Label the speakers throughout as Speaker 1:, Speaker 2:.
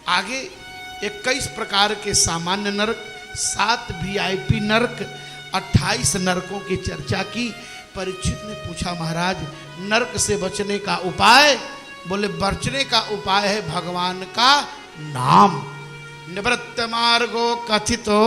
Speaker 1: आगे 21 प्रकार के सामान्य नरक, 7 VIP नरक, 28 नरकों की चर्चा की। परीक्षित ने पूछा महाराज नरक से बचने का उपाय? बोले बचने का उपाय है भगवान का नाम। निवृत्ति मार्गो कथितो,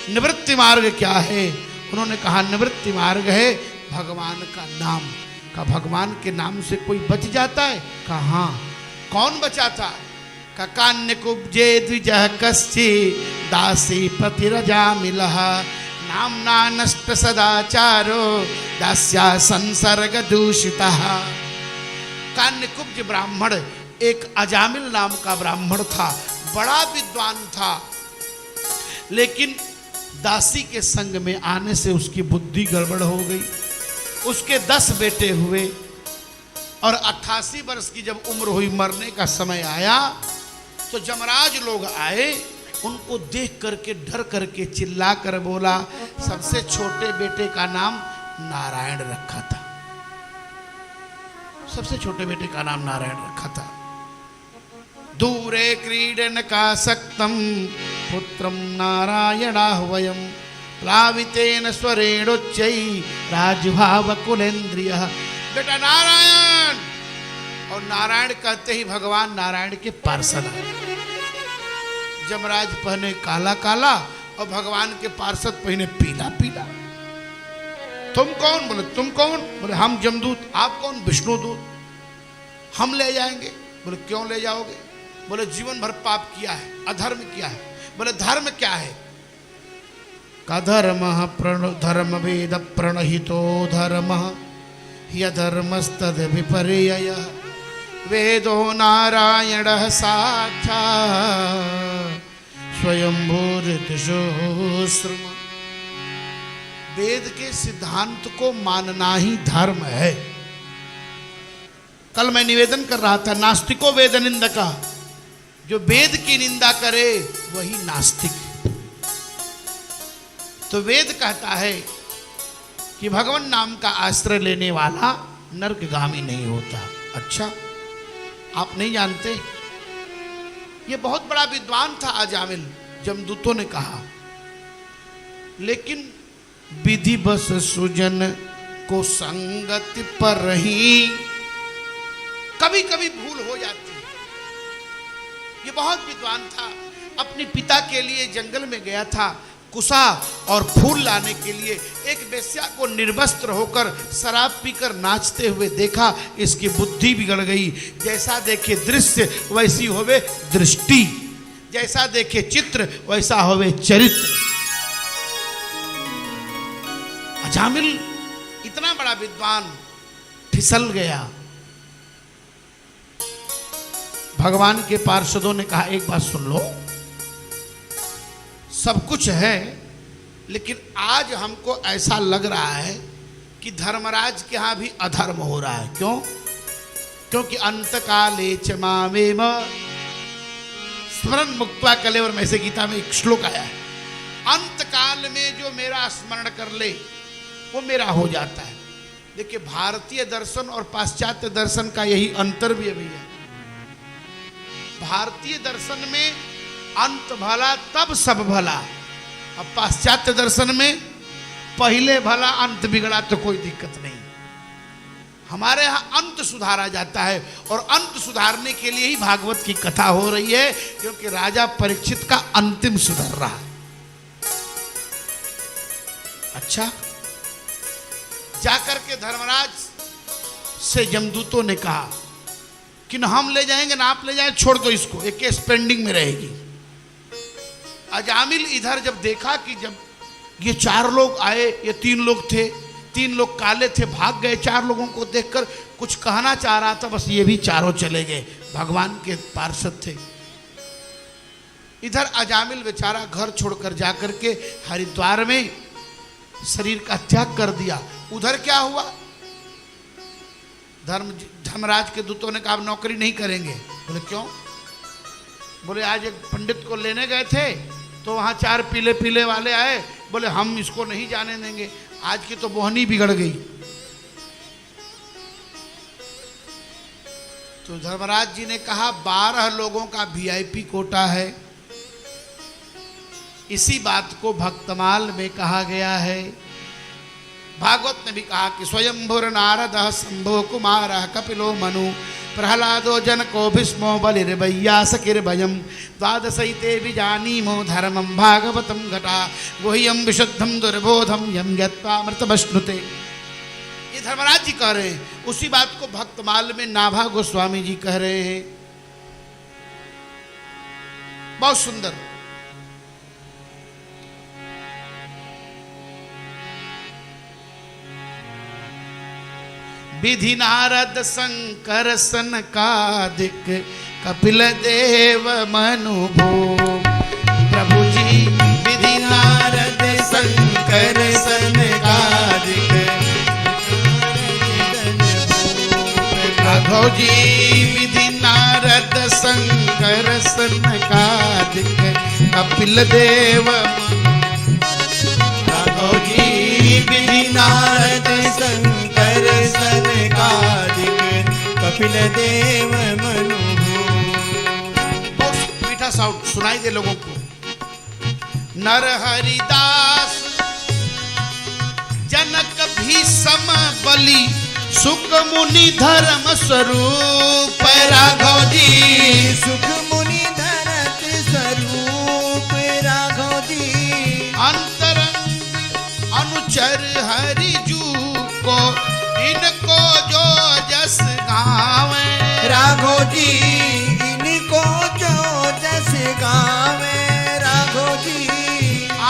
Speaker 1: निवृत्ति मार्ग क्या है? उन्होंने कहा निवृत्ति मार्ग है भगवान का नाम। का भगवान के नाम से कोई बच जाता है? कहाँ, कौन बचाता है? का कान्य कुब्जे द्विजः कश्चि दासी पतिरजा मिलः नामना नष्ट सदाचारो दास्या संसर्ग दूषितः। कान्यकुब्ज ब्राह्मण, एक अजामिल नाम का ब्राह्मण था, बड़ा विद्वान था, लेकिन दासी के संग में आने से उसकी बुद्धि गड़बड़ हो गई। उसके 10 बेटे हुए और 88 वर्ष की जब उम्र हुई, मरने का समय आया, तो जमराज लोग आए, उनको देख करके डर करके चिल्ला कर बोला, सबसे छोटे बेटे का नाम नारायण रखा था। सबसे छोटे बेटे का नाम नारायण रखा था। दूरे क्रीडन का सक्तम पुत्रम नारायणाह्वयम् प्लावितेन स्वरेणोच्चै राजभाव कुलेन्द्रियः। बेटा नारायण, और नारायण कहते ही भगवान नारायण के पार्षद। जमराज पहने काला काला और भगवान के पार्षद पहने पीला पीला। तुम कौन? बोले तुम कौन? बोले हम जमदूत। आप कौन? विष्णुदूत। हम ले जाएंगे। बोले क्यों ले जाओगे? बोले जीवन भर पाप किया है, अधर्म किया है। बोले धर्म क्या है? का धर्म वेद प्रणहितो धर्म यधर्मस्तद विपर्यय वेदो नारायण साक्षात् स्वयंभूरितशोश्रम। वेद के सिद्धांत को मानना ही धर्म है। कल मैं निवेदन कर रहा था, नास्तिको वेद निंदका, जो वेद की निंदा करे वही नास्तिक। तो वेद कहता है कि भगवान नाम का आश्रय लेने वाला नरकगामी नहीं होता। अच्छा, आप नहीं जानते? ये बहुत बड़ा विद्वान था अजामिल, जमदूतों ने कहा, लेकिन विधि बस सुजन को संगति पर रही, कभी कभी भूल हो जाती है। ये बहुत विद्वान था, अपने पिता के लिए जंगल में गया था, कुसा और फूल लाने के लिए। एक वेश्या को निर्वस्त्र होकर शराब पीकर नाचते हुए देखा, इसकी बुद्धि बिगड़ गई। जैसा देखे दृश्य वैसी होवे दृष्टि, जैसा देखे चित्र वैसा होवे चरित्र। अजामिल इतना बड़ा विद्वान फिसल गया। भगवान के पार्षदों ने कहा एक बात सुन लो, सब कुछ है, लेकिन आज हमको ऐसा लग रहा है कि धर्मराज के यहाँ भी अधर्म हो रहा है। क्यों? क्योंकि अंत काले च मामेव स्मरण मुक्त्वा कलेवर में से गीता में एक श्लोक आया है, अंत काल में जो मेरा स्मरण कर ले वो मेरा हो जाता है। देखिए, भारतीय दर्शन और पाश्चात्य दर्शन का यही अंतर भी है भैया। भारतीय दर्शन में अंत भला तब सब भला, अब पाश्चात्य दर्शन में पहले भला अंत बिगड़ा तो कोई दिक्कत नहीं। हमारे यहाँ अंत सुधारा जाता है, और अंत सुधारने के लिए ही भागवत की कथा हो रही है, क्योंकि राजा परीक्षित का अंतिम सुधर रहा है। अच्छा, जाकर के धर्मराज से जमदूतों ने कहा कि न हम ले जाएंगे ना आप ले जाएं, छोड़ दो इसको, एक केस पेंडिंग में रहेगी। अजामिल इधर जब देखा कि जब ये 4 लोग आए, ये 3 लोग थे, 3 लोग काले थे, भाग गए। 4 लोगों को देखकर कुछ कहना चाह रहा था, बस ये भी चारों चले गए, भगवान के पार्षद थे। इधर अजामिल बेचारा घर छोड़कर जाकर के हरिद्वार में शरीर का त्याग कर दिया। उधर क्या हुआ? धर्मराज के दूतों ने कहा नौकरी नहीं करेंगे। बोले क्यों? बोले आज एक पंडित को लेने गए थे तो वहाँ 4 पीले पीले वाले आए, बोले हम इसको नहीं जाने देंगे, आज की तो बोहनी बिगड़ गई। तो धर्मराज जी ने कहा 12 लोगों का वीआईपी कोटा है। इसी बात को भक्तमाल में कहा गया है। भागवत ने भी कहा कि स्वयंभुर नारद शंभो कुमार कपिलो मनु प्रहलादो जनको भीष्मो बलिर्वैयास किर्भयम् द्वादशैते विजानीमो धर्मं भागवतं घटा गुह्यं विशुद्धं दुर्बोधं यं यत्त्वामृतमश्नुते। ये धर्मराज जी कह रहे हैं। उसी बात को भक्तमाल में नाभा गोस्वामी जी कह रहे हैं। बहुत सुंदर। विधि नारद शंकर सनकादिक कपिल देव मनु भूप। प्रभु जी विधि नारद शंकर सनकादिक राघव जी विधि नारद शंकर सनकादिक कपिल देव। राघव जी विधि नारद शंकर सनकादिक कपिल देव मनु। मीठा साउंड सुनाई दे लोगों को। नर हरिदास जनक भीषम बलि सुख मुनि धर्म स्वरूप। राघव जी
Speaker 2: सुख मुनि धरत स्वरूप। राघव जी
Speaker 1: अंतरंग अनुचर हरिजू को इनको जो जस गावे।
Speaker 2: राघव जी इनको जो जस गावे। राघव जी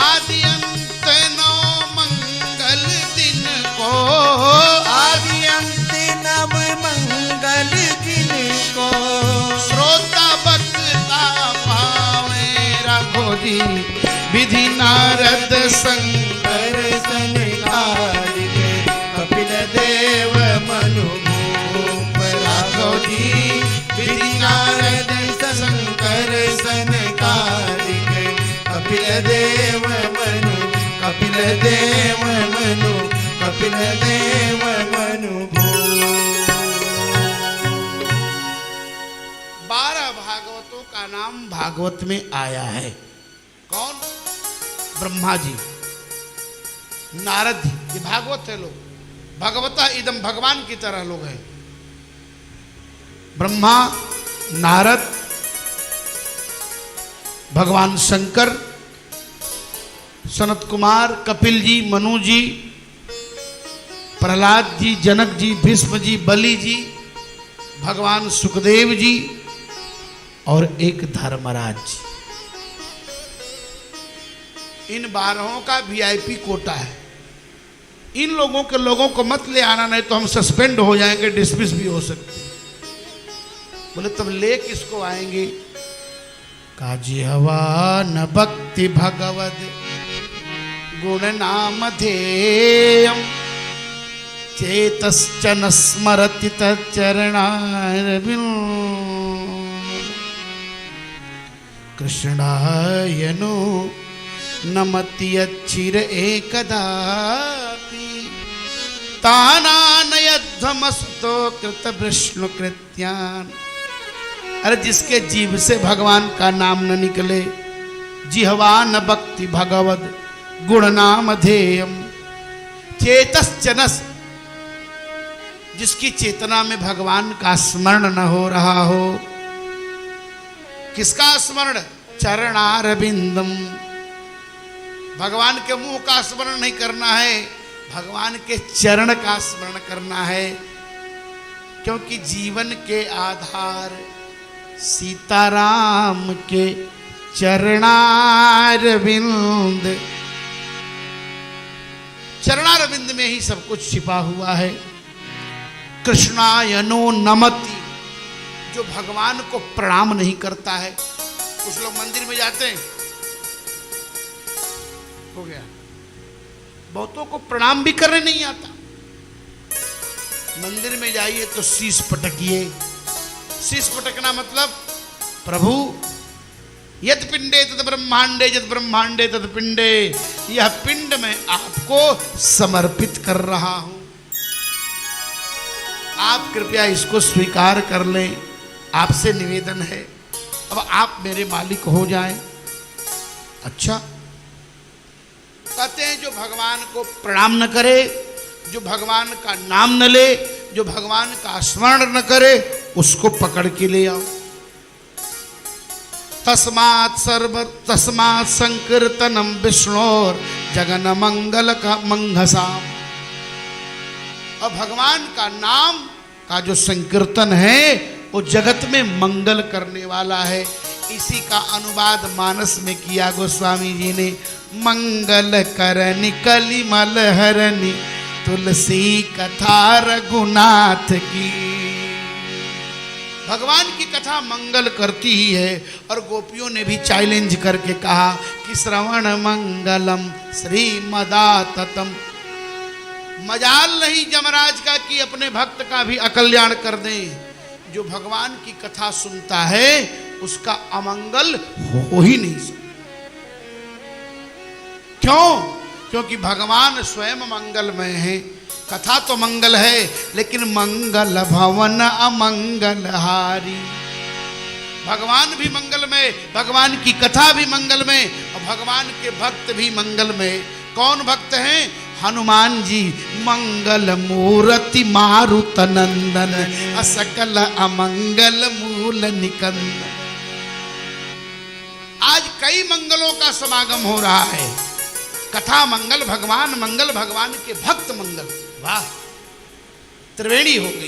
Speaker 1: आदि अंत नौ मंगल दिन को
Speaker 2: आदि अंत नव मंगल दिन को
Speaker 1: श्रोता बक्ता पावे। राघव जी विधि नारद शंकर
Speaker 2: सनकादिक कपिल देव मनु भूप। राघव जी
Speaker 1: विधि नारद
Speaker 2: शंकर सनकादिक कपिल देव मनु कपिल देव मनु कपिल देव मनु भूप।
Speaker 1: 12 भागवतों का नाम भागवत में आया है। कौन? ब्रह्मा जी, नारद जी, ये भागवत है लोग। भगवता इदम, भगवान की तरह लोग हैं। ब्रह्मा, नारद, भगवान शंकर, सनत कुमार, कपिल जी, मनु जी, प्रहलाद जी, जनक जी, भीष्म जी, बलि जी, भगवान सुखदेव जी और एक धर्मराज जी। इन 12 का वीआईपी कोटा है। इन लोगों को मत ले आना, नहीं तो हम सस्पेंड हो जाएंगे, डिसमिस भी हो सकते। बोले तब ले किसको आएंगे? काजी हवा न भक्ति भगवद गुण नाम ध्येयम चेतश्चन स्मरति तच्चरणारविंद कृष्णायनु नमति अच्छिर एकदापि तानानयध्वमस्तो कृत विष्णु कृत्यान। अरे जिसके जीव से भगवान का नाम न निकले, जिह्वा न भक्ति भगवद गुण नाम ध्येयम चेतश्चनस, जिसकी चेतना में भगवान का स्मरण न हो रहा हो। किसका स्मरण? चरणारविंदम, भगवान के मुंह का स्मरण नहीं करना है, भगवान के चरण का स्मरण करना है। क्योंकि जीवन के आधार सीताराम के चरणारविंद, चरणारविंद में ही सब कुछ छिपा हुआ है। कृष्णायनो नमति, जो भगवान को प्रणाम नहीं करता है। कुछ लोग मंदिर में जाते हैं, हो गया, बहुतों को प्रणाम भी करने नहीं आता। मंदिर में जाइए तो शीश पटकिए। शीश पटकना मतलब प्रभु यद पिंडे तद ब्रह्मांडे, यद ब्रह्मांडे तद पिंडे, यह पिंड मैं आपको समर्पित कर रहा हूं। आप कृपया इसको स्वीकार कर लें, आपसे निवेदन है, अब आप मेरे मालिक हो जाएं। अच्छा, कहते हैं जो भगवान को प्रणाम न करे, जो भगवान का नाम न ले, जो भगवान का स्मरण न करे, उसको पकड़ के ले आओ। तस्मात् संकीर्तनम विष्णोर जगन मंगल का मंगसाम। और भगवान का नाम का जो संकीर्तन है वो जगत में मंगल करने वाला है। इसी का अनुवाद मानस में किया गोस्वामी जी ने। मंगल करनि कलिमल हरनि तुलसी कथा रघुनाथ की। भगवान की कथा मंगल करती ही है। और गोपियों ने भी चैलेंज करके कहा कि श्रवण मंगलम श्रीमदाततम। मजाल नहीं जमराज का कि अपने भक्त का भी अकल्याण कर दें। जो भगवान की कथा सुनता है उसका अमंगल हो ही नहीं सकता। क्यों? क्योंकि भगवान स्वयं मंगलमय है। कथा तो मंगल है, लेकिन मंगल भवन अमंगलहारी। भगवान भी मंगलमय, भगवान की कथा भी मंगलमय, और भगवान के भक्त भी मंगलमय। कौन भक्त हैं? हनुमान जी। मंगल मूर्ति मारुत नंदन असकल अमंगल मूल निकंदन। आज कई मंगलों का समागम हो रहा है। कथा मंगल, भगवान मंगल, भगवान के भक्त मंगल। वाह, त्रिवेणी हो गई।